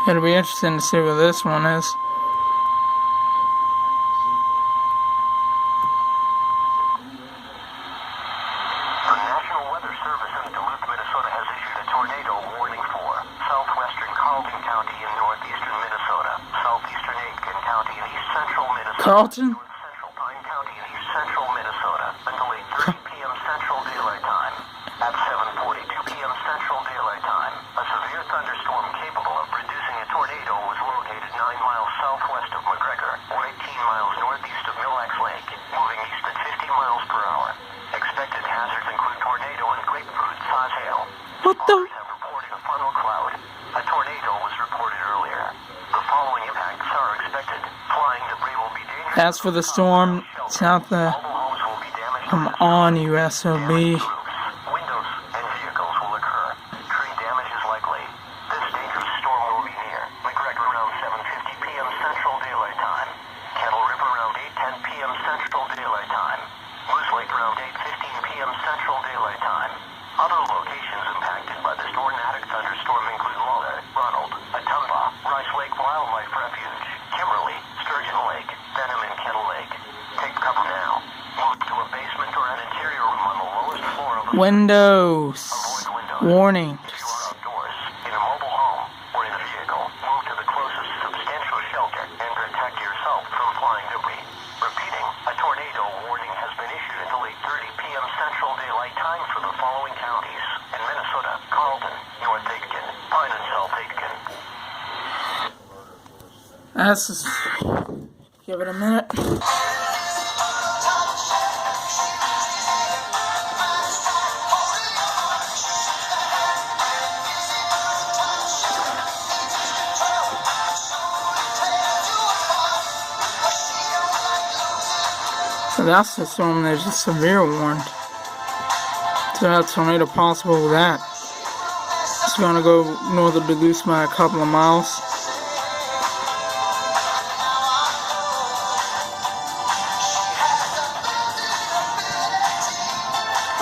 It'll be interesting to see what this one is. The National Weather Service in Duluth, Minnesota has issued a tornado warning for southwestern CARLTON County in northeastern Minnesota, southeastern AITKIN County in east central Minnesota, CARLTON? north central Pine County in east central Minnesota until 8:30 p.m. Central Daylight Time. At 7:42 p.m. Central Daylight Time, a severe thunderstorm capable of producing a tornado was located 9 miles southwest of McGregor, or 18 miles northeast of MILLE Lake, moving east at 50 miles per hour. Expected hazards include tornado and grapefruit size hail. What the? Responders have reported a funnel cloud. A tornado was reported earlier. The following impacts are expected. Flying debris will be dangerous. As for the storm, south Mobile homes will be damaged. I'm on USOB. Windows and vehicles will occur. Tree damage is likely. This dangerous storm will be near McGregor around 7:50 p.m. Central Daylight Time. Kettle River around 8:10 p.m. Central Daylight Time. Moose Lake around 8:15 p.m. Central Daylight Time. Other locations impacted by this tornadic thunderstorm include Lawler, Ronald, Atumba, Rice Lake Wildlife Refuge, Kimberly, Sturgeon Lake, Denham, and Kettle Lake. Take cover now. Move to a basement or an interior room on the lowest floor of the Windows. Avoid windows. Warning. If you are outdoors, in a mobile home, or in a vehicle, move to the closest substantial shelter and protect yourself from flying debris. Repeating, a tornado warning has been issued until 8:30 p.m. Central Daylight Time for the following counties: in Minnesota, CARLTON, North Aitkin, Pine and South Aitkin. Let's just give it a minute. So that's the storm. There's a severe warned. So that's tornado possible with that. It's gonna go north of Duluth by a couple of miles.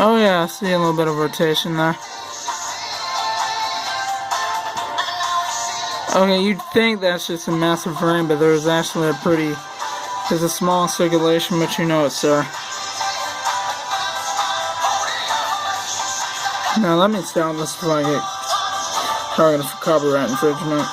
Oh yeah, I see a little bit of rotation there. Okay, you'd think that's just a massive rain, but there's actually there's a small circulation, but you know it, sir. Now let me stop this before I get targeted for copyright infringement.